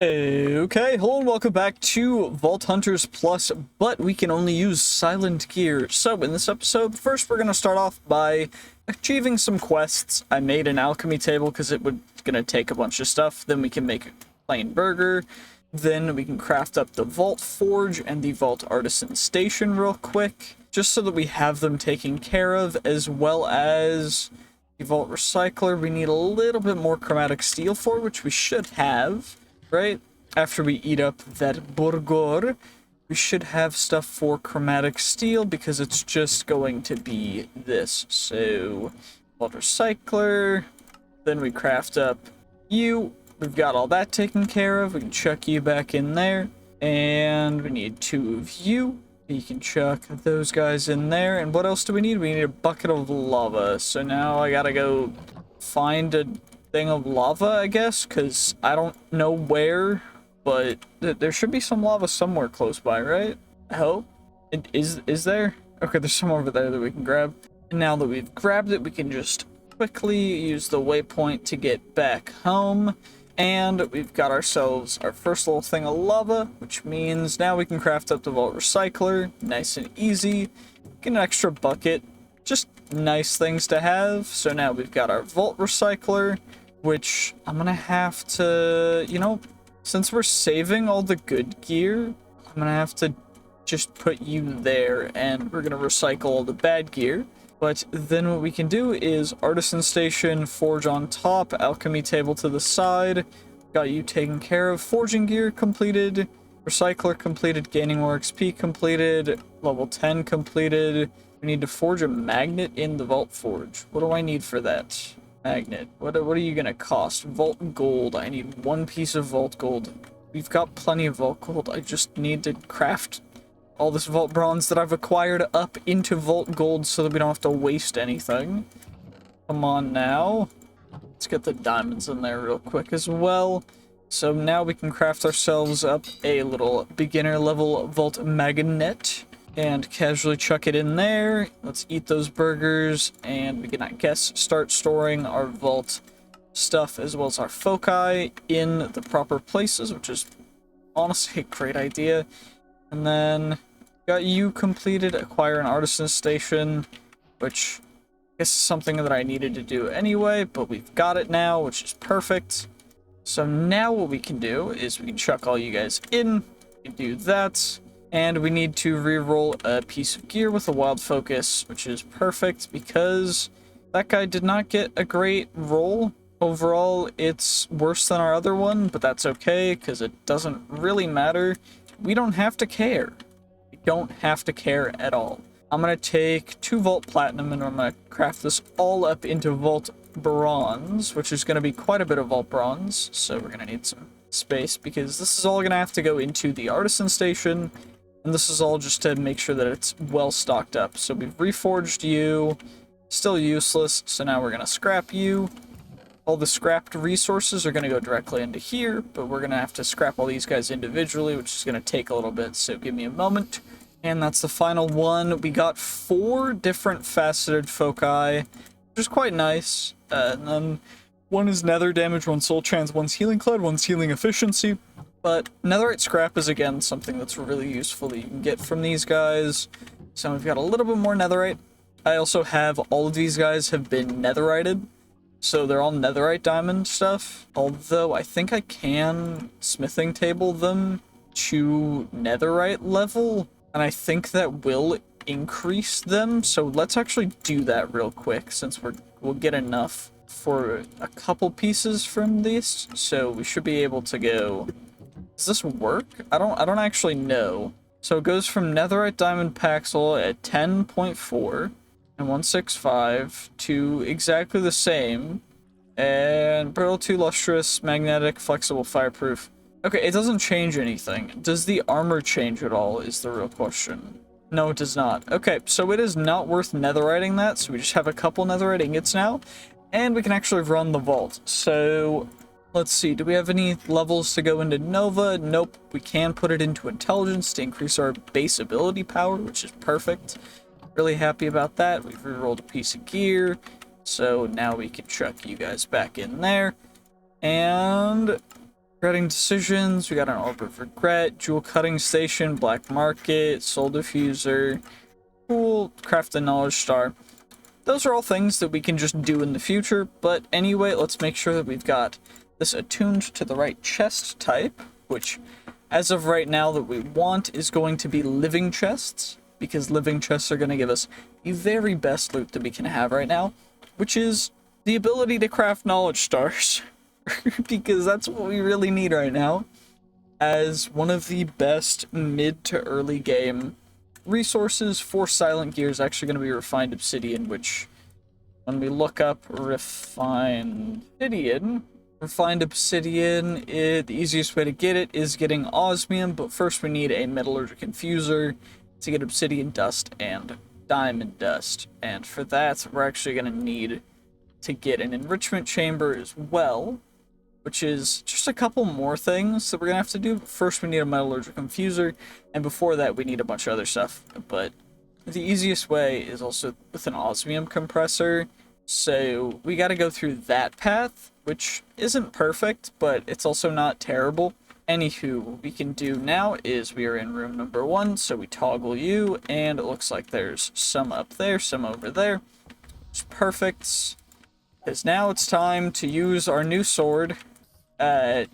Okay, hello and welcome back to Vault Hunters Plus, but we can only use silent gear. So in this episode, first we're going to start off by achieving some quests. I made an alchemy table because it was going to take a bunch of stuff. Then we can make a plain burger. Then we can craft up the Vault Forge and the Vault Artisan Station real quick, just so that we have them taken care of, as well as the Vault Recycler we need a little bit more chromatic steel for, which we should have. Right after we eat up that burger, we should have stuff for chromatic steel because it's just going to be this. So, Vault Recycler, then we craft up you. We've got all that taken care of. We can chuck you back in there. And we need 2 of you. You can chuck those guys in there. And what else do we need? We need a bucket of lava. So now I gotta go find a thing of lava, I guess, because I don't know where, but there should be some lava somewhere close by, right? I hope. Is there? Okay, there's some over there that we can grab. And now that we've grabbed it, we can just quickly use the waypoint to get back home. And we've got ourselves our first little thing of lava, which means now we can craft up the Vault Recycler. Nice and easy. Get an extra bucket. Just nice things to have. So now we've got our Vault Recycler, which I'm gonna have to, since we're saving all the good gear, I'm gonna have to just put you there, and we're gonna recycle all the bad gear. But then what we can do is Artisan Station, Forge on top, Alchemy Table to the side. Got you taken care of. Forging gear completed. Recycler completed. Gaining more XP completed. Level 10 completed. We need to forge a magnet in the Vault Forge. What do I need for that? Magnet. What are you gonna cost? Vault Gold. I need 1 piece of Vault Gold. We've got plenty of Vault Gold. I just need to craft all this Vault Bronze that I've acquired up into Vault Gold so that we don't have to waste anything. Come on now. Let's get the diamonds in there real quick as well. So now we can craft ourselves up a little beginner level Vault Magnet and casually chuck it in there. Let's eat those burgers, and we can, I guess, start storing our vault stuff as well as our foci in the proper places, which is honestly a great idea. And then got you completed. Acquire an Artisan Station, which I guess is something that I needed to do anyway, but we've got it now, which is perfect. So now what we can do is we can chuck all you guys in. We can do that. And we need to re-roll a piece of gear with a wild focus, which is perfect because that guy did not get a great roll. Overall, it's worse than our other one, but that's okay because it doesn't really matter. We don't have to care. We don't have to care at all. I'm going to take 2 Vault Platinum and I'm going to craft this all up into Vault Bronze, which is going to be quite a bit of Vault Bronze. So we're going to need some space because this is all going to have to go into the Artisan Station. And this is all just to make sure that it's well stocked up. So we've reforged you. Still useless. So now we're going to scrap you. All the scrapped resources are going to go directly into here. But we're going to have to scrap all these guys individually, which is going to take a little bit. So give me a moment. And that's the final one. We got 4 different faceted foci, which is quite nice. And then one is nether damage, 1 soul trans, 1's healing clad, 1's healing efficiency. But netherite scrap is, again, something that's really useful that you can get from these guys. So we've got a little bit more netherite. I also have all of these guys have been netherited. So they're all netherite diamond stuff. Although I think I can smithing table them to netherite level. And I think that will increase them. So let's actually do that real quick since we'll get enough for a couple pieces from this. So we should be able to go... Does this work? I don't actually know. So it goes from netherite diamond paxel at 10.4 and 165 to exactly the same. And brittle to lustrous, magnetic, flexible, fireproof. Okay, it doesn't change anything. Does the armor change at all is the real question. No, it does not. Okay, so it is not worth netheriting that. So we just have a couple netherite ingots now. And we can actually run the vault. So... let's see, do we have any levels to go into Nova? Nope. We can put it into Intelligence to increase our base ability power, which is perfect. Really happy about that. We've rerolled a piece of gear. So now we can chuck you guys back in there. And Regretting decisions, we got an Orb of Regret, Jewel Cutting Station, Black Market, Soul Diffuser, Cool, Craft a Knowledge Star. Those are all things that we can just do in the future, but anyway, let's make sure that we've got this attuned to the right chest type, which, as of right now, that we want is going to be living chests, because living chests are going to give us the very best loot that we can have right now, which is the ability to craft knowledge stars, because that's what we really need right now, as one of the best mid to early game resources for Silent Gear is actually going to be refined obsidian, which when we look up refined obsidian, the easiest way to get it is getting osmium, but first we need a metallurgic infuser to get obsidian dust and diamond dust, and for that we're actually going to need to get an enrichment chamber as well, which is just a couple more things that we're gonna have to do. First, we need a metallurgic infuser, and before that, we need a bunch of other stuff. But the easiest way is also with an osmium compressor, so we gotta go through that path, which isn't perfect, but it's also not terrible. Anywho, what we can do now is we are in room number 1, so we toggle you, and it looks like there's some up there, some over there. It's perfect, because now it's time to use our new sword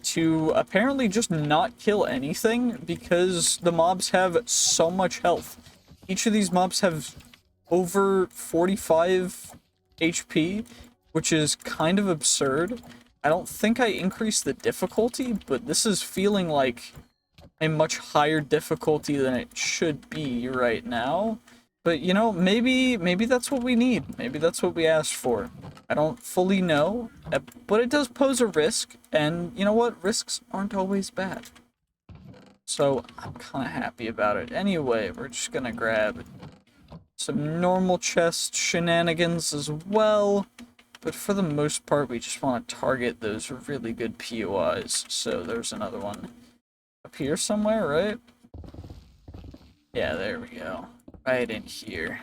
to apparently just not kill anything, because the mobs have so much health. Each of these mobs have over 45 HP, which is kind of absurd. I don't think I increased the difficulty, but this is feeling like a much higher difficulty than it should be right now. But, you know, maybe that's what we need. Maybe that's what we asked for. I don't fully know, but it does pose a risk, and you know what? Risks aren't always bad. So I'm kind of happy about it. Anyway, we're just gonna grab some normal chest shenanigans as well, but for the most part, we just want to target those really good POIs. So there's another one up here somewhere, right? Yeah, there we go. Right in here.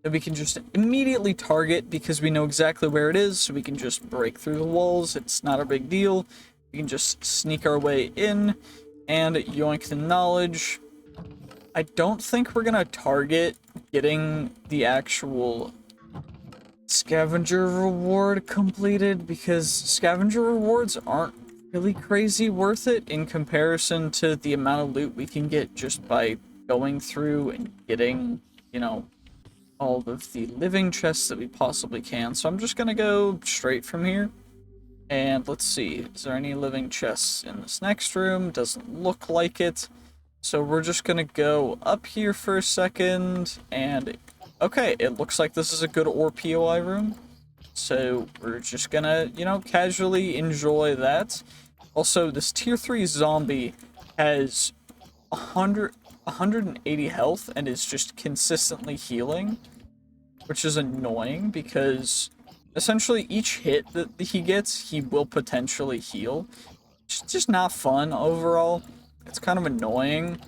That we can just immediately target because we know exactly where it is, so we can just break through the walls. It's not a big deal. We can just sneak our way in and yoink the knowledge. I don't think we're gonna target getting the actual scavenger reward completed, because scavenger rewards aren't really crazy worth it in comparison to the amount of loot we can get just by going through and getting, you know, all of the living chests that we possibly can. So I'm just gonna go straight from here, and let's see, is there any living chests in this next room? Doesn't look like it, so we're just gonna go up here for a second, and okay, it looks like this is a good ore POI room, so we're just gonna, you know, casually enjoy that. Also, this tier 3 zombie has 180 health and is just consistently healing, which is annoying because essentially each hit that he gets, he will potentially heal. It's just not fun overall. It's kind of annoying,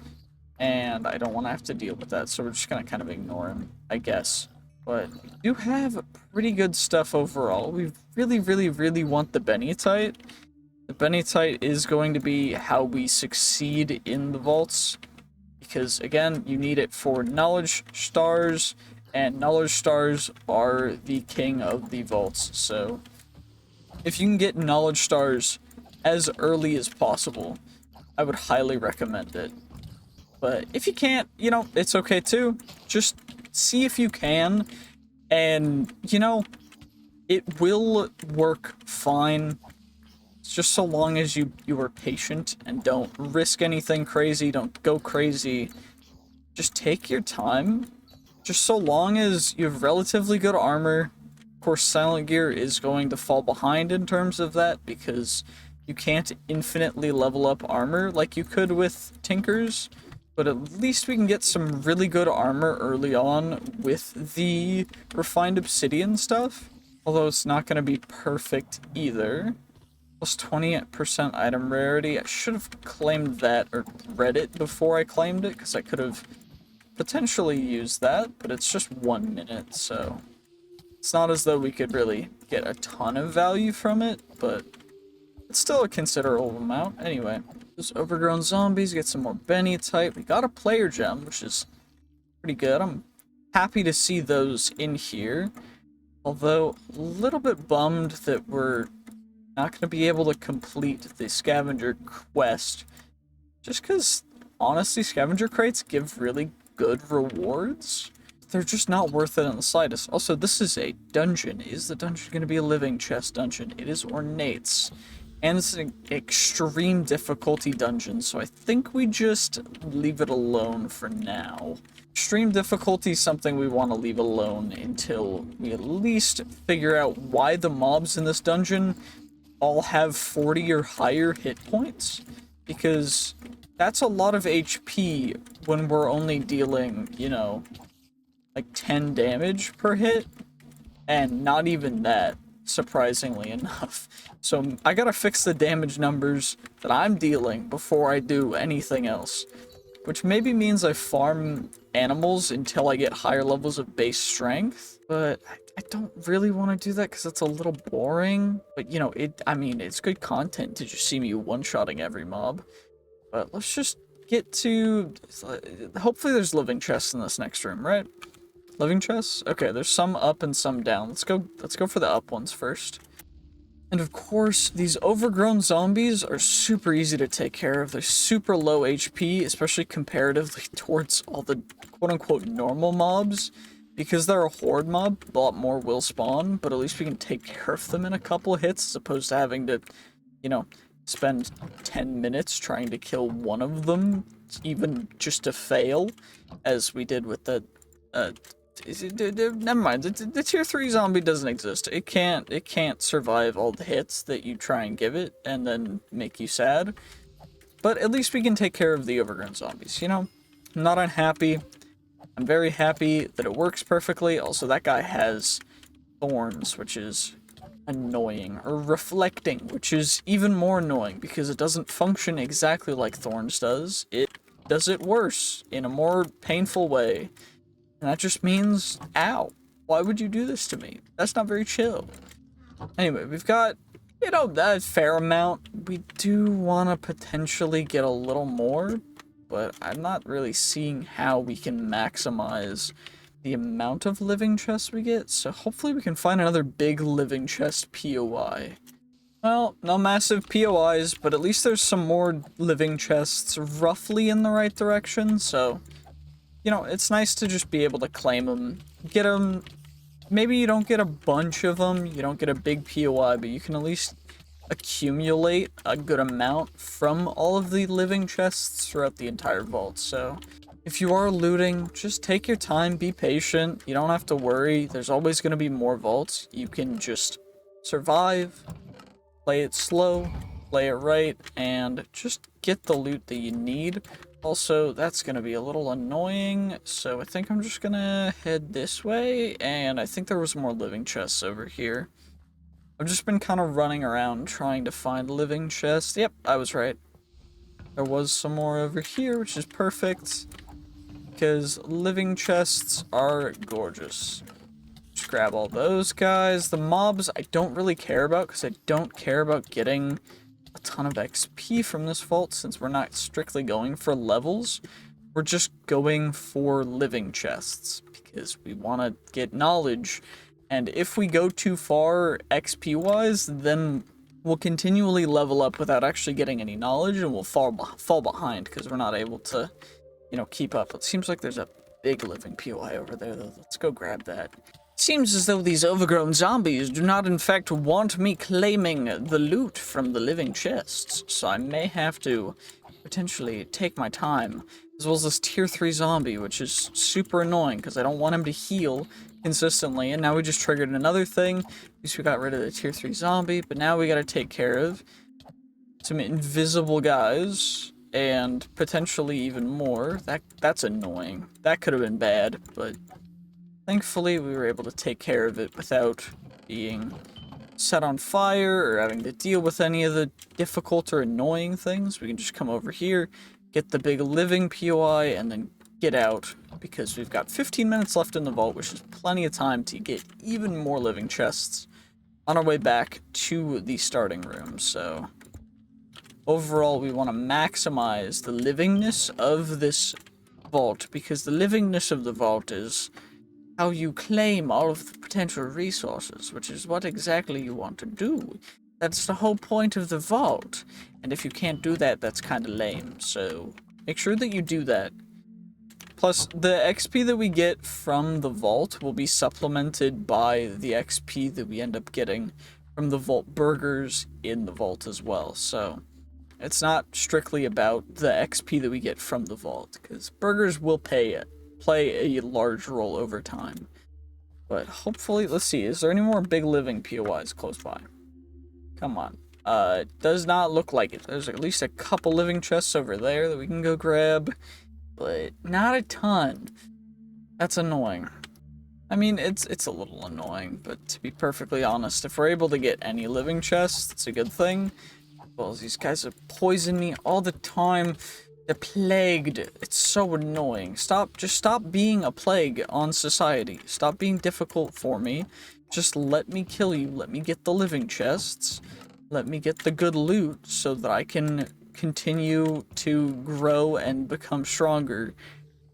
and I don't want to have to deal with that, so we're just gonna kind of ignore him, I guess. But we do have pretty good stuff overall. We really want the Bennytite. The Bennytite is going to be how we succeed in the vaults, because again, you need it for knowledge stars, and knowledge stars are the king of the vaults. So if you can get knowledge stars as early as possible, I would highly recommend it. But if you can't, you know, it's okay too. Just see if you can, and you know, it will work fine. It's just so long as you are patient and don't risk anything crazy, don't go crazy. Just take your time. Just so long as you have relatively good armor. Of course, Silent Gear is going to fall behind in terms of that, because you can't infinitely level up armor like you could with Tinkers. But at least we can get some really good armor early on with the refined obsidian stuff. Although it's not going to be perfect either. Plus 20% item rarity. I should have claimed that, or read it before I claimed it, because I could have potentially used that, but it's just 1 minute, so it's not as though we could really get a ton of value from it, but it's still a considerable amount. Anyway, those overgrown zombies, get some more Benny type. We got a player gem, which is pretty good. I'm happy to see those in here. Although, a little bit bummed that we're not going to be able to complete the scavenger quest. Just because, honestly, scavenger crates give really good rewards. They're just not worth it in the slightest. Also, this is a dungeon. Is the dungeon going to be a living chest dungeon? It is ornate. And it's an extreme difficulty dungeon, so I think we just leave it alone for now. Extreme difficulty is something we want to leave alone until we at least figure out why the mobs in this dungeon all have 40 or higher hit points. Because that's a lot of HP when we're only dealing, you know, like 10 damage per hit, and not even that, surprisingly enough. So I gotta fix the damage numbers that I'm dealing before I do anything else, which maybe means I farm animals until I get higher levels of base strength, but I don't really want to do that because it's a little boring. But you know, I mean, it's good content to just see me one-shotting every mob. But let's just get to, hopefully there's living chests in this next room, right? Living chests? Okay, there's some up and some down. Let's go for the up ones first. And of course, these overgrown zombies are super easy to take care of. They're super low HP, especially comparatively towards all the quote-unquote normal mobs. Because they're a horde mob, a lot more will spawn, but at least we can take care of them in a couple hits, as opposed to having to, you know, spend 10 minutes trying to kill one of them, even just to fail, as we did with the, never mind, the tier 3 zombie doesn't exist. It can't survive all the hits that you try and give it, and then make you sad. But at least we can take care of the overgrown zombies, you know? I'm not unhappy. I'm very happy that it works perfectly. Also, that guy has thorns, which is annoying. Or reflecting, which is even more annoying, because it doesn't function exactly like thorns does. It does it worse, in a more painful way. And that just means, ow, why would you do this to me? That's not very chill. Anyway, we've got, you know, that fair amount. We do want to potentially get a little more, but I'm not really seeing how we can maximize the amount of living chests we get, so hopefully we can find another big living chest POI. Well, no massive POIs, but at least there's some more living chests roughly in the right direction, so, you know, it's nice to just be able to claim them, get them. Maybe you don't get a bunch of them, you don't get a big POI, but you can at least accumulate a good amount from all of the living chests throughout the entire vault. So if you are looting, just take your time, be patient. You don't have to worry. There's always going to be more vaults. You can just survive, play it slow, play it right, and just get the loot that you need. Also, that's going to be a little annoying, so I think I'm just going to head this way, and I think there was more living chests over here. I've just been kind of running around trying to find living chests. Yep, I was right. There was some more over here, which is perfect, because living chests are gorgeous. Just grab all those guys. The mobs I don't really care about, because I don't care about getting a ton of XP from this vault, since we're not strictly going for levels. We're just going for living chests, because we want to get knowledge. And if we go too far XP-wise, then we'll continually level up without actually getting any knowledge, and we'll fall behind because we're not able to, you know, keep up. It seems like there's a big living POI over there, though. Let's go grab that. Seems as though these overgrown zombies do not in fact want me claiming the loot from the living chests, so I may have to potentially take my time. As well as this tier 3 zombie, which is super annoying because I don't want him to heal consistently. And now we just triggered another thing. At least we got rid of the tier 3 zombie, but now we gotta take care of some invisible guys and potentially even more. That's annoying. That could have been bad, but thankfully we were able to take care of it without being set on fire or having to deal with any of the difficult or annoying things. We can just come over here, get the big living POI, and then get out, because we've got 15 minutes left in the vault, which is plenty of time to get even more living chests on our way back to the starting room. So overall we want to maximize the livingness of this vault, because the livingness of the vault is how you claim all of the potential resources, which is what exactly you want to do. That's the whole point of the vault. And if you can't do that, that's kind of lame. So make sure that you do that. Plus, the XP that we get from the vault will be supplemented by the XP that we end up getting from the vault burgers in the vault as well. So it's not strictly about the XP that we get from the vault, because burgers will play a large role over time. But hopefully, let's see, is there any more big living POIs close by? Come on. It does not look like it. There's at least a couple living chests over there that we can go grab, but not a ton. That's annoying. I mean, it's a little annoying, but to be perfectly honest, if we're able to get any living chests, it's a good thing. Well, these guys have poisoned me all the time. They're plagued. It's so annoying. Just stop being a plague on society. Stop being difficult for me. Just let me kill you. Let me get the living chests. Let me get the good loot so that I can continue to grow and become stronger.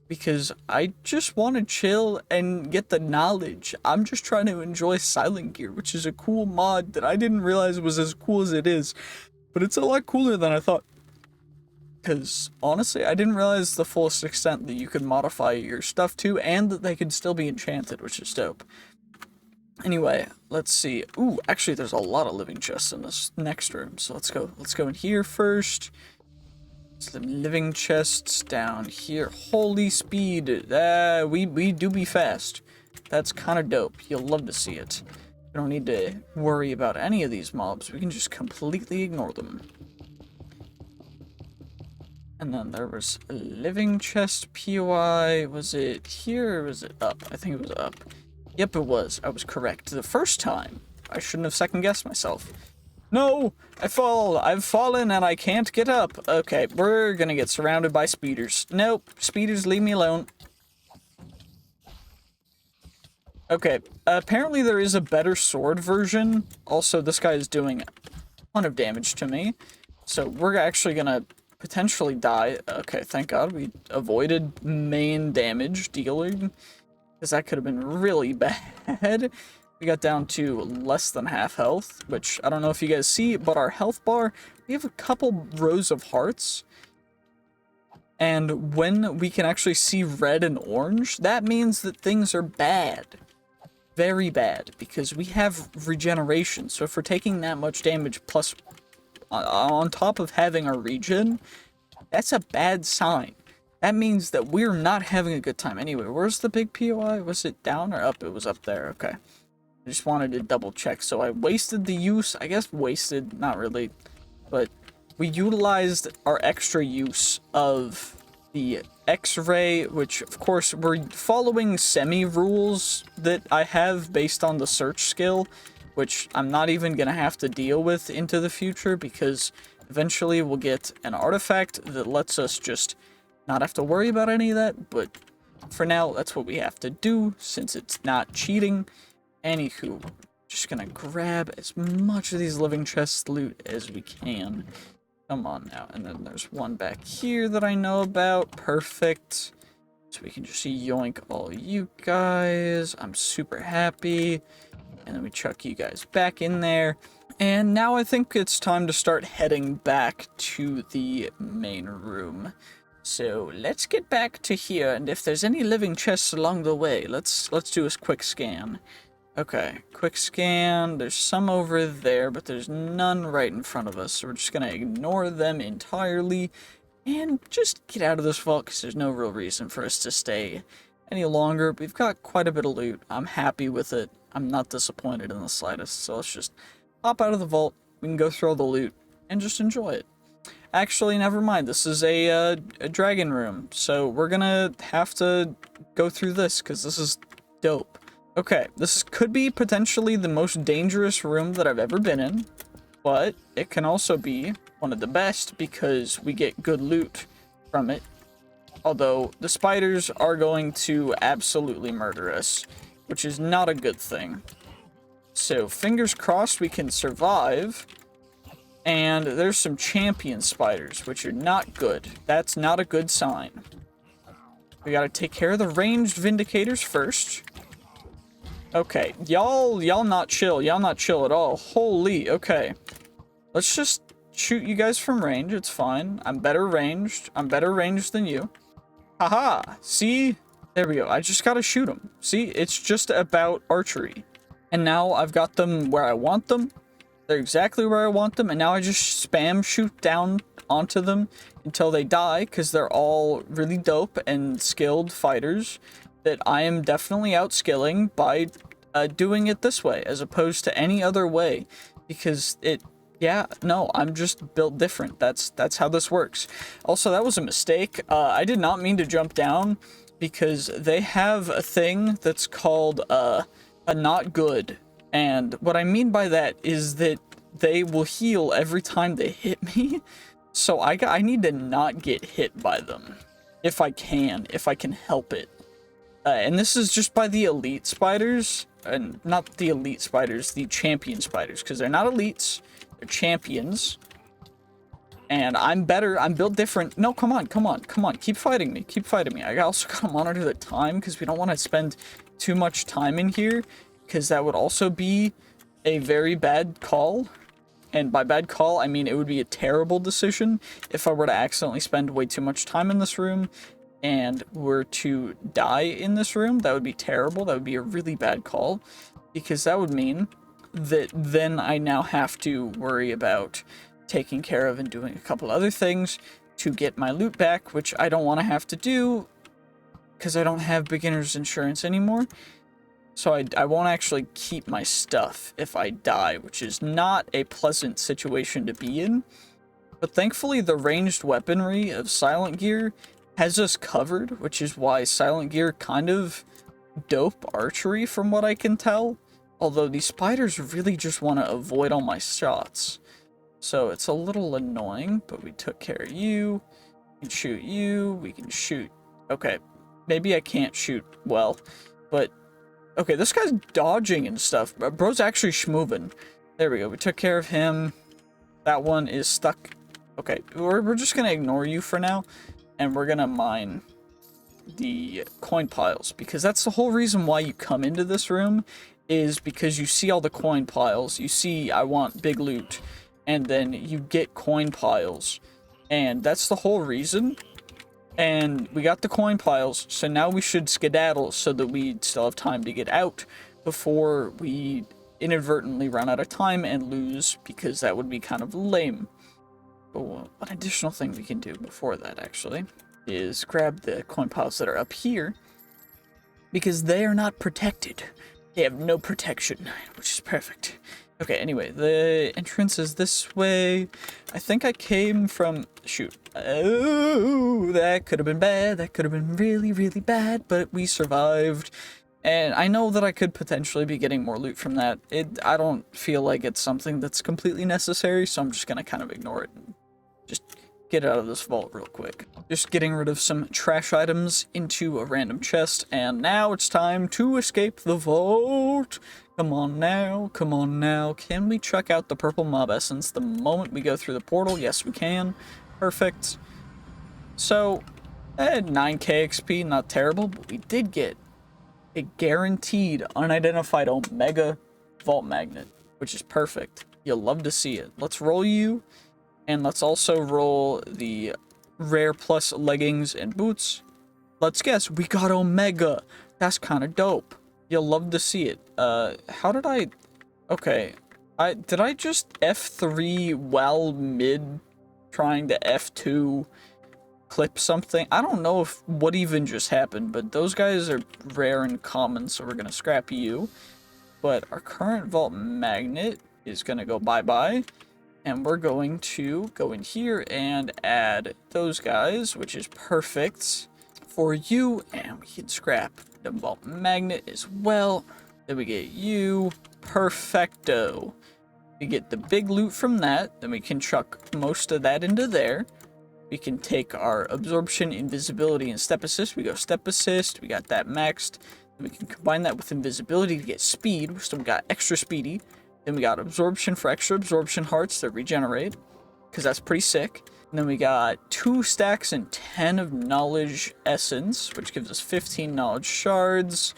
Because I just want to chill and get the knowledge. I'm just trying to enjoy Silent Gear, which is a cool mod that I didn't realize was as cool as it is. But it's a lot cooler than I thought. Because, honestly, I didn't realize the fullest extent that you could modify your stuff to, and that they could still be enchanted, which is dope. Anyway, let's see. Ooh, actually, there's a lot of living chests in this next room, so let's go in here first. Some living chests down here. Holy speed. We do be fast. That's kind of dope. You'll love to see it. We don't need to worry about any of these mobs. We can just completely ignore them. And then there was a living chest POI. Was it here or was it up? I think it was up. Yep, it was. I was correct the first time. I shouldn't have second-guessed myself. No! I've fallen and I can't get up. Okay, we're gonna get surrounded by speeders. Nope, speeders, leave me alone. Okay, apparently there is a better sword version. Also, this guy is doing a ton of damage to me. So we're actually gonna potentially die. Okay, thank God we avoided main damage dealing, because that could have been really bad. We got down to less than half health, which I don't know if you guys see, but our health bar, we have a couple rows of hearts. And when we can actually see red and orange, that means that things are bad. Very bad, because we have regeneration. So if we're taking that much damage plus on top of having our regen, that's a bad sign. That means that we're not having a good time. Anyway, where's the big POI? Was it down or up? It was up there. Okay. I just wanted to double check. So I wasted the use. I guess wasted, not really. But we utilized our extra use of the X-ray, which of course we're following semi-rules that I have based on the search skill, which I'm not even going to have to deal with into the future, because eventually we'll get an artifact that lets us just not have to worry about any of that, but for now, that's what we have to do, since it's not cheating. Anywho, just gonna grab as much of these living chest loot as we can. Come on now, and then there's one back here that I know about. Perfect. So we can just yoink all you guys. I'm super happy. And then we chuck you guys back in there. And now I think it's time to start heading back to the main room. So let's get back to here, and if there's any living chests along the way, let's do a quick scan. Okay, quick scan. There's some over there, but there's none right in front of us, so we're just gonna ignore them entirely and just get out of this vault, because there's no real reason for us to stay any longer. We've got quite a bit of loot. I'm happy with it. I'm not disappointed in the slightest, so let's just hop out of the vault. We can go through all the loot and just enjoy it. Actually, never mind. This is a dragon room, so we're gonna have to go through this, because this is dope. Okay, this could be potentially the most dangerous room that I've ever been in, but it can also be one of the best, because we get good loot from it. Although, the spiders are going to absolutely murder us, which is not a good thing. So, fingers crossed we can survive. And there's some champion spiders, which are not good. That's not a good sign. We gotta take care of the ranged vindicators first. Okay, y'all not chill. Y'all not chill at all. Holy, okay. Let's just shoot you guys from range. It's fine. I'm better ranged. I'm better ranged than you. Haha, see? There we go. I just gotta shoot them. See, it's just about archery. And now I've got them where I want them. They're exactly where I want them, and now I just spam shoot down onto them until they die, because they're all really dope and skilled fighters that I am definitely outskilling by doing it this way, as opposed to any other way, because yeah, no, I'm just built different. That's how this works. Also, that was a mistake. I did not mean to jump down, because they have a thing that's called a not good. And what I mean by that is that they will heal every time they hit me. So I need to not get hit by them. If I can help it. And this is just by the elite spiders. And not the elite spiders, the champion spiders. Because they're not elites, they're champions. And I'm better, I'm built different. No, come on. Keep fighting me. I also gotta monitor the time, because we don't want to spend too much time in here, because that would also be a very bad call. And by bad call, I mean it would be a terrible decision if I were to accidentally spend way too much time in this room and were to die in this room. That would be terrible. That would be a really bad call, because that would mean that then I now have to worry about taking care of and doing a couple other things to get my loot back, which I don't want to have to do because I don't have beginner's insurance anymore. So I won't actually keep my stuff if I die, which is not a pleasant situation to be in. But thankfully, the ranged weaponry of Silent Gear has us covered, which is why Silent Gear kind of dope archery from what I can tell. Although these spiders really just want to avoid all my shots. So it's a little annoying, but we took care of you. We can shoot you. We can shoot. Okay, maybe I can't shoot well, but okay, this guy's dodging and stuff. Bro's actually schmoving. There we go. We took care of him. That one is stuck. Okay, we're just going to ignore you for now. And we're going to mine the coin piles. Because that's the whole reason why you come into this room. Is because you see all the coin piles. You see, I want big loot. And then you get coin piles. And that's the whole reason. And we got the coin piles, so now we should skedaddle so that we still have time to get out before we inadvertently run out of time and lose, because that would be kind of lame. But one additional thing we can do before that, actually, is grab the coin piles that are up here, because they are not protected. They have no protection, which is perfect. Okay, anyway, the entrance is this way. I think I came from... Shoot. Oh, that could have been bad. That could have been really, really bad, but we survived. And I know that I could potentially be getting more loot from that. I don't feel like it's something that's completely necessary, so I'm just going to kind of ignore it and just get out of this vault real quick. Just getting rid of some trash items into a random chest, and now it's time to escape the vault. Come on now, come on now. Can we check out the purple mob essence the moment we go through the portal? Yes, we can. Perfect. So, 9k XP, not terrible, but we did get a guaranteed unidentified Omega Vault Magnet, which is perfect. You'll love to see it. Let's roll you, and let's also roll the Rare Plus leggings and boots. Let's guess, we got Omega. That's kind of dope. You'll love to see it. How did I... Okay. Did I just F3 while mid trying to F2 clip something? I don't know what even just happened, but those guys are rare and common, so we're gonna scrap you. But our current Vault Magnet is gonna go bye-bye. And we're going to go in here and add those guys, which is perfect for you. And we can scrap the Vault Magnet as well. Then we get you. Perfecto. We get the big loot from that. Then we can chuck most of that into there. We can take our Absorption, Invisibility, and Step Assist. We go Step Assist. We got that maxed. Then we can combine that with Invisibility to get Speed. So we got extra speedy. Then we got absorption for extra absorption hearts that regenerate, because that's pretty sick. And then we got 2 stacks and 10 of knowledge essence, which gives us 15 knowledge shards,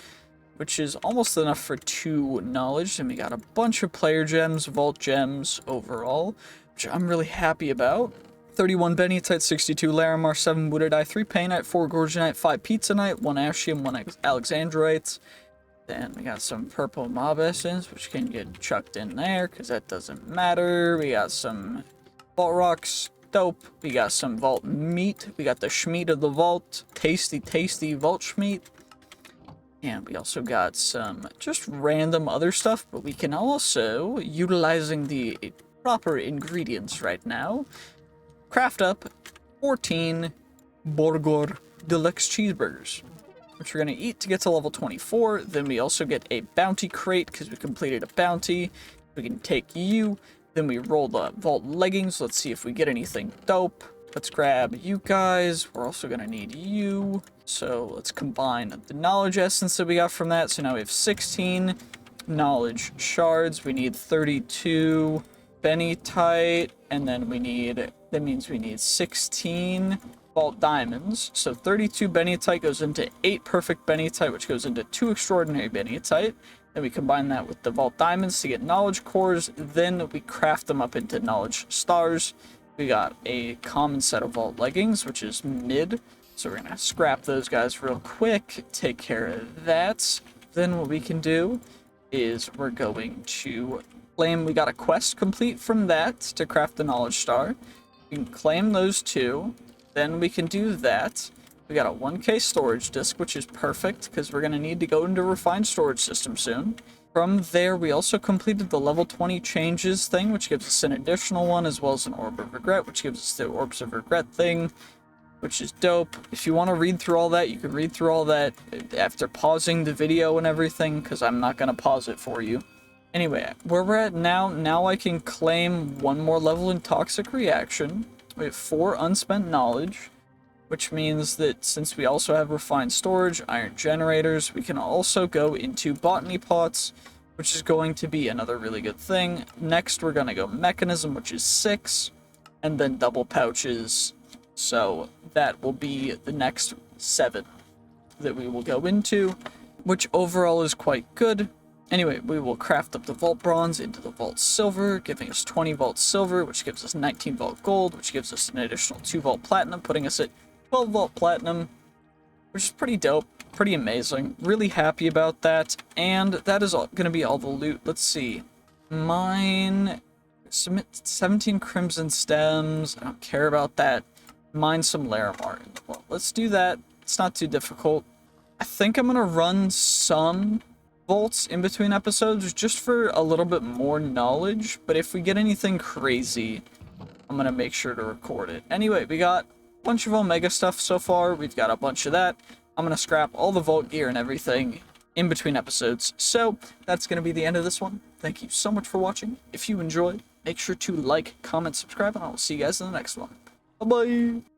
which is almost enough for 2 knowledge. And we got a bunch of player gems, vault gems overall, which I'm really happy about. 31 Bennytite, 62 Larimar, 7 Woodedite, 3 Painite, 4 Gorgonite, 5 Pizzanite, 1 Ashium, 1 Alexandrite. Then we got some purple mob essence, which can get chucked in there, because that doesn't matter. We got some vault rocks, dope. We got some vault meat. We got the schmeat of the vault. Tasty, tasty vault schmeat. And we also got some just random other stuff, but we can also, utilizing the proper ingredients right now, craft up 14 Burger Deluxe cheeseburgers, which we're going to eat to get to level 24. Then we also get a bounty crate because we completed a bounty. We can take you. Then we roll the vault leggings. Let's see if we get anything dope. Let's grab you guys. We're also going to need you. So let's combine the knowledge essence that we got from that. So now we have 16 knowledge shards. We need 32 Bennytite. And then that means we need 16 vault diamonds. So 32 Bennytite goes into 8 perfect Bennytite, which goes into 2 extraordinary Bennytite. Then we combine that with the vault diamonds to get knowledge cores. Then we craft them up into knowledge stars. We got a common set of vault leggings, which is mid. So we're gonna scrap those guys real quick, take care of that. Then what we can do is we're going to claim, we got a quest complete from that to craft the knowledge star. We can claim those 2. Then we can do that. We got a 1K storage disk, which is perfect because we're going to need to go into refined storage system soon. From there, we also completed the level 20 changes thing, which gives us an additional one, as well as an orb of regret, which gives us the orbs of regret thing, which is dope. If you want to read through all that, you can read through all that after pausing the video and everything, because I'm not going to pause it for you. Anyway, where we're at now I can claim 1 more level in toxic reaction. We have 4 unspent knowledge, which means that since we also have refined storage, iron generators, we can also go into botany pots, which is going to be another really good thing. Next, we're going to go mechanism, which is 6, and then double pouches. So that will be the next 7 that we will go into, which overall is quite good. Anyway, we will craft up the vault bronze into the vault silver, giving us 20 vault silver, which gives us 19 vault gold, which gives us an additional 2 vault platinum, putting us at 12 vault platinum, which is pretty dope, pretty amazing. Really happy about that, and that is going to be all the loot. Let's see. Mine, submit 17 crimson stems. I don't care about that. Mine some Larimar. Well, let's do that. It's not too difficult. I think I'm going to run some vaults in between episodes just for a little bit more knowledge, but if we get anything crazy, I'm going to make sure to record it. Anyway, we got bunch of Omega stuff so far. We've got a bunch of that. I'm going to scrap all the vault gear and everything in between episodes. So that's going to be the end of this one. Thank you so much for watching. If you enjoyed, make sure to like, comment, subscribe, and I will see you guys in the next one. Bye-bye.